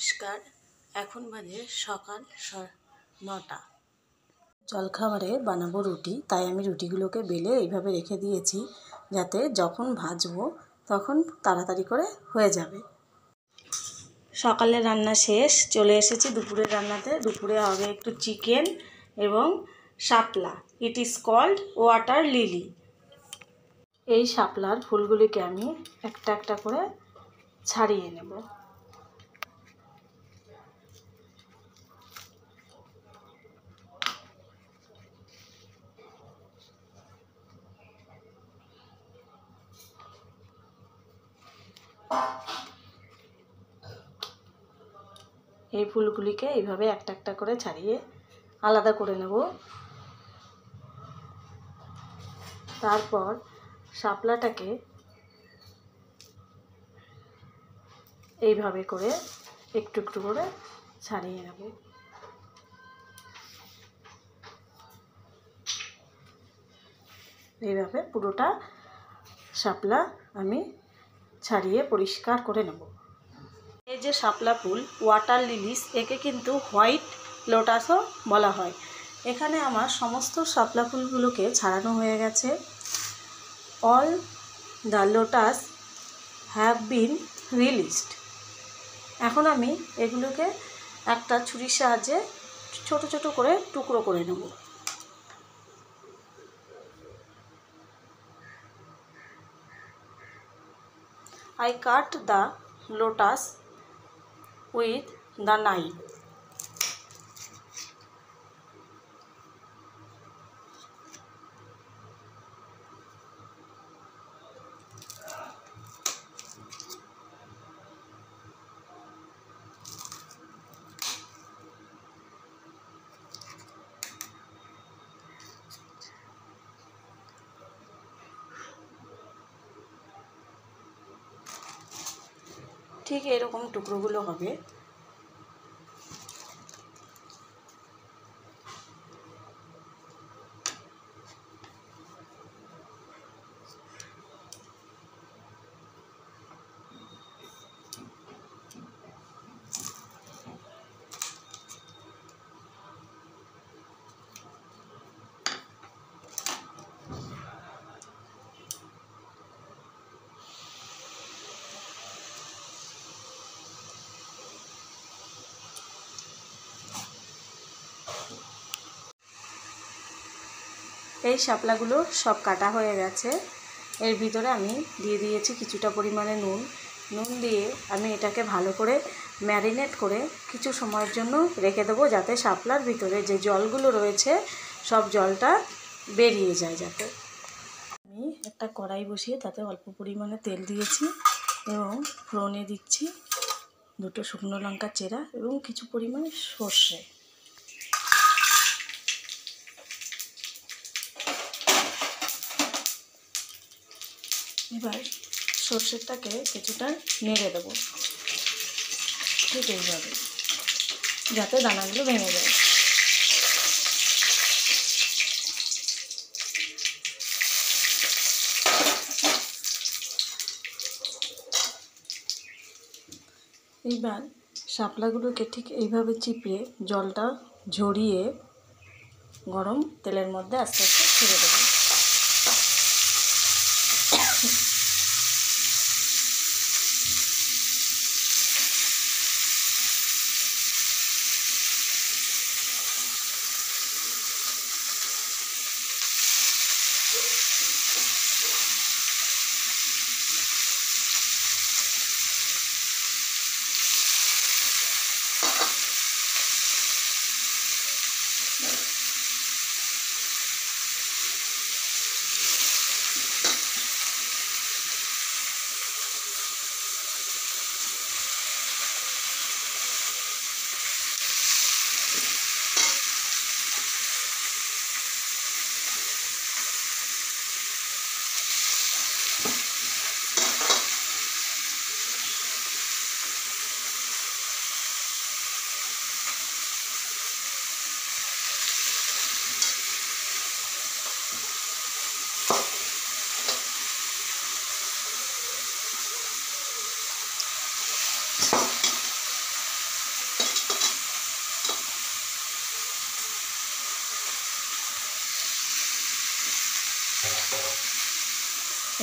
নমস্কার। এখন বাজে সকাল 9টা। জলখাবারে বানাবো রুটি, তাই আমি রুটিগুলোকে বেলে এইভাবে রেখে দিয়েছি যাতে যখন ভাজবো তখন তাড়াতাড়ি করে হয়ে যাবে। সকালের রান্না শেষ, চলে এসেছি দুপুরের রান্নাতে। দুপুরে হবে একটু চিকেন এবং শাপলা। It is called water lily. এই শাপলার ফুলগুলিকে আমি একটা একটা করে ছাড়িয়ে নেব। এই ফুলগুলিকে এইভাবে একটা একটা করে ছাড়িয়ে আলাদা করে নেব। তারপর শাপলাটাকে এইভাবে করে একটু একটু করে ছাড়িয়ে নেব। এইভাবে পুরোটা শাপলা আমি ছাড়িয়ে পরিষ্কার করে নেব। এই যে শাপলা ফুল ওয়াটার লিলিস, একে কিন্তু হোয়াইট লোটাসও বলা হয়। এখানে আমার সমস্ত শাপলা ফুলগুলোকে ছাড়ানো হয়ে গেছে। All the lotus have been released. এখন আমি এগুলোকে একটা ছুরির সাহায্যে ছোট ছোট করে টুকরো করে নেব। I cut the lotus with the knife. ঠিক এরকম টুকরোগুলো হবে। এই শাপলাগুলো সব কাটা হয়ে গেছে। এর ভিতরে আমি দিয়ে দিয়েছি কিছুটা পরিমাণে নুন। নুন দিয়ে আমি এটাকে ভালো করে ম্যারিনেট করে কিছু সময়ের জন্য রেখে দেবো, যাতে শাপলার ভিতরে যে জলগুলো রয়েছে সব জলটা বেরিয়ে যায়। যাতে আমি একটা কড়াই বসিয়ে তাতে অল্প পরিমাণে তেল দিয়েছি এবং ফোড়নে দিচ্ছি দুটো শুকনো লঙ্কা চেরা এবং কিছু পরিমাণে সর্ষে। এবার সর্ষেটাকে কিছুটা নেড়ে দেবো ঠিক এইভাবে, যাতে দানাগুলো ভেঙে যায়। এইবার শাপলাগুলোকে ঠিক এইভাবে চিপে জলটা ঝরিয়ে গরম তেলের মধ্যে আস্তে আস্তে ছেড়ে দেবো।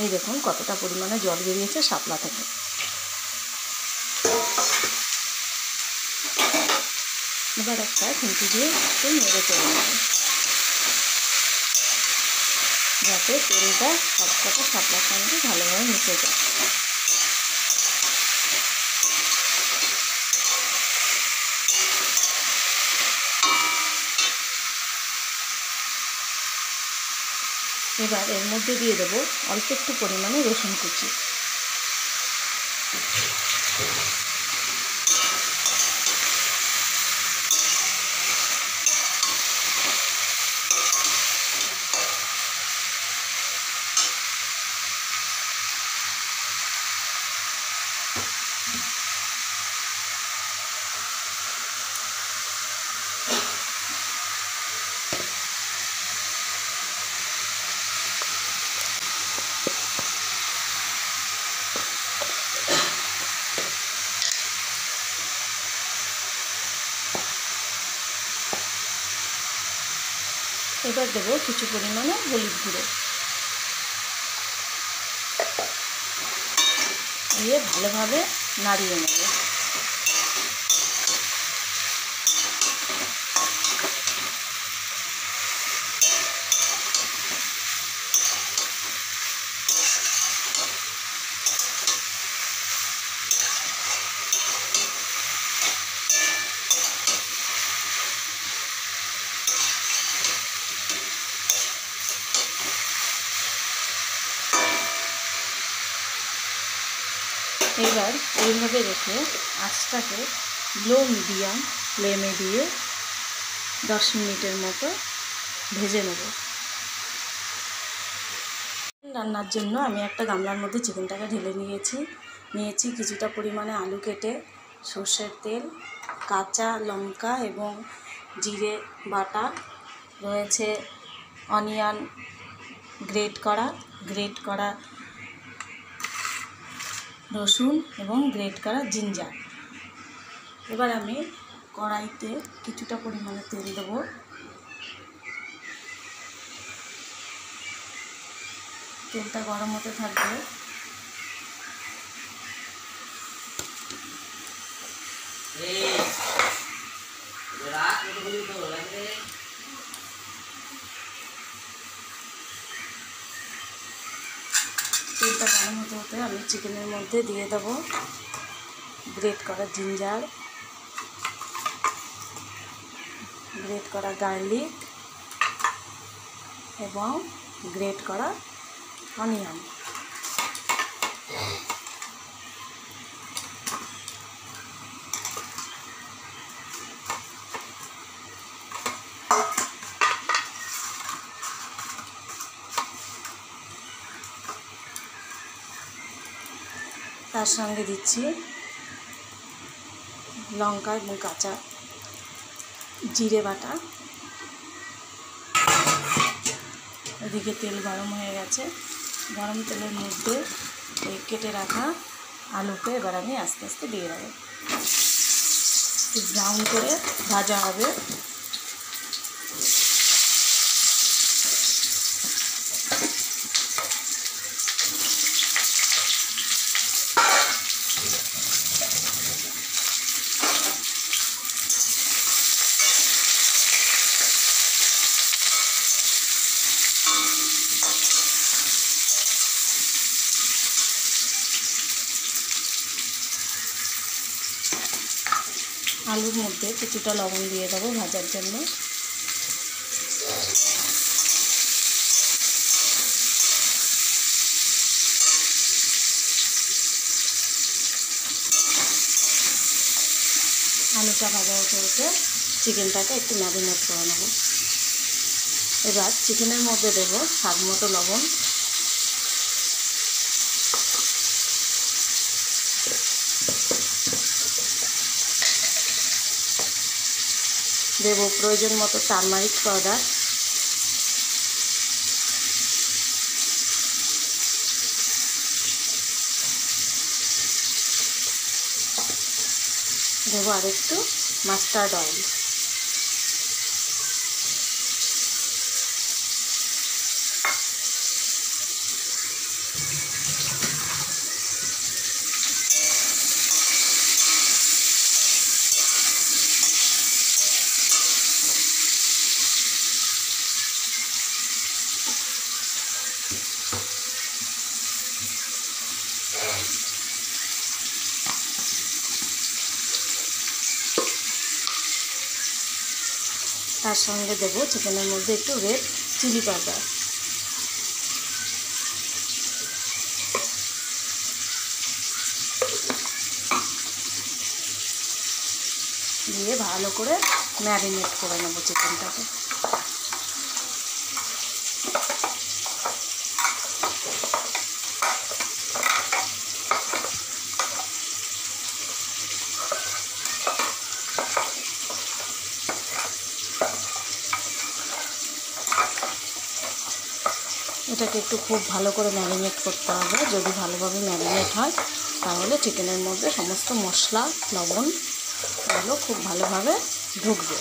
এই দেখুন কতটা পরিমাণে জল বেরিয়েছে শাপলা থেকে। এবার একটা খুন্তি দিয়ে একটু নেড়ে চেড়ে নেব, যাতে তেলটা সবকটা শাপলার সঙ্গে ভালোভাবে মিশে যায়। এবার এর মধ্যে দিয়ে দেবো অল্প একটু পরিমাণে রসুন কুচি। এবার দেবো কিছু পরিমাণে হলুদ গুঁড়ো, দিয়ে ভালোভাবে নাড়িয়ে নেব। এবার এইভাবে রেখে আঁচটাকে লো মিডিয়াম ফ্লেমে দিয়ে 10 মিনিটের মতো ভেজে নেব। রান্নার জন্য আমি একটা গামলার মধ্যে চিকেনটাকে ঢেলে নিয়েছি কিছুটা পরিমাণে আলু কেটে, সর্ষের তেল, কাঁচা লঙ্কা এবং জিরে বাটা রয়েছে, অনিয়ন গ্রেট করা রসুন এবং গ্রেট করা জিঞ্জার। এবার আমি কড়াইতে কিছুটা পরিমাণে তেল দেবো। তেলটা গরম হতে থাকবে। তেলটা গরম হতে আমি চিকেনের মধ্যে দিয়ে দেবো গ্রেট করা জিঞ্জার, গ্রেট করা গার্লিক এবং গ্রেট করা অনিয়ন। তার সঙ্গে দিচ্ছি লঙ্কা এবং কাঁচা জিরে বাটা। এদিকে তেল গরম হয়ে গেছে, গরম তেলের মধ্যে এই কেটে রাখা আলুকে এবার আমি আস্তে আস্তে দিয়ে দেবো। ব্রাউন করে ভাজা হবে। আলুর মধ্যে কিছুটা লবণ দিয়ে দেবো ভাজার জন্য। আলুটা ভাজা হতে চিকেনটাকে একটু ম্যারিনেট করে নেব। এবার চিকেনের মধ্যে দেবো স্বাদ মতো লবণ, দেবো প্রয়োজন মতো টারমারিক পাউডার, দেবো আর একটু মাস্টার্ড অয়েল। তার সঙ্গে দেবো চিকেনের মধ্যে একটু রেড চিলি পাউডার। দিয়ে ভালো করে ম্যারিনেট করে নেব চিকেনটাকে। এটাকে একটু খুব ভালো করে ম্যারিনেট করতে হবে। যদি ভালোভাবে ম্যারিনেট হয় তাহলে চিকেনের মধ্যে সমস্ত মশলা, লবণ এগুলো খুব ভালোভাবে ঢুকবে।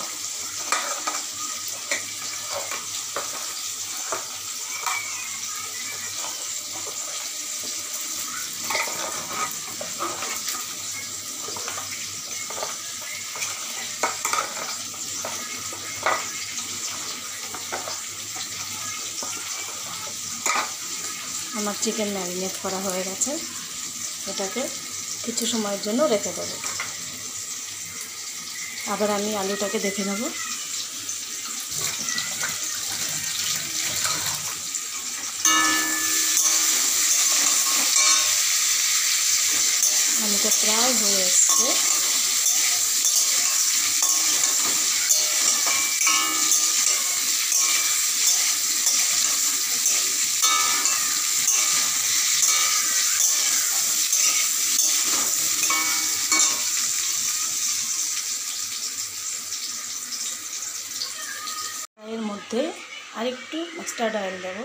আমার চিকেন ম্যারিনেট করা হয়ে গেছে। এটাকে কিছু সময়ের জন্য রেখে দেব। আবার আমি আলুটাকে দেখে নেব। আলুটা প্রায় হয়ে এসছে। এর মধ্যে আরেকটু মাস্টার্ড অয়েল দেবো।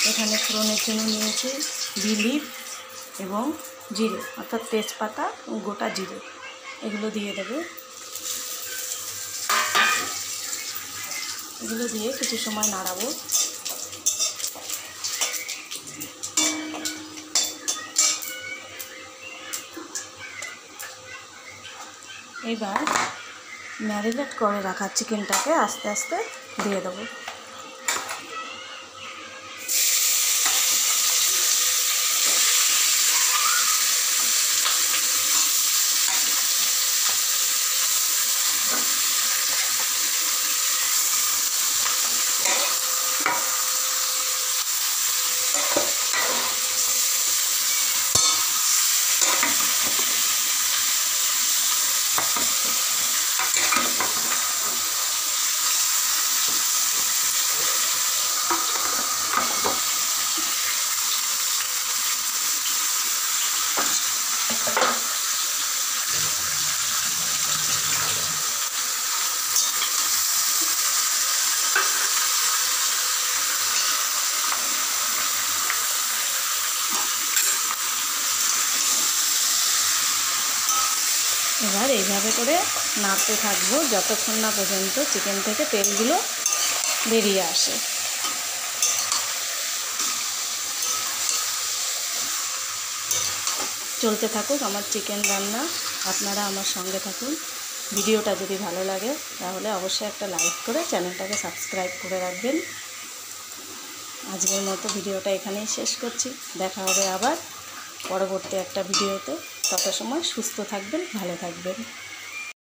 এখানে ফোড়নের জন্য নিয়েছি বি লিফ এবং জিরে, অর্থাৎ তেজপাতা ও গোটা জিরে, এগুলো দিয়ে দেবো। এগুলো দিয়ে কিছু সময় নাড়াবো। এবার ম্যারিনেট করে রাখা চিকেনটাকে আস্তে আস্তে দিয়ে দেবো। এবার এইভাবে করে নাড়তে থাকবো যতক্ষণ না পর্যন্ত চিকেন থেকে তেলগুলো বেরিয়ে আসে। চলতে থাকুক আমার চিকেন রান্না, আপনারা আমার সঙ্গে থাকুন। ভিডিওটা যদি ভালো লাগে তাহলে অবশ্যই একটা লাইক করে চ্যানেলটাকে সাবস্ক্রাইব করে রাখবেন। আজকের মতো ভিডিওটা এখানেই শেষ করছি। দেখা হবে আবার পরবর্তী একটা ভিডিওতে। তত সময় সুস্থ থাকবেন, ভালো থাকবেন।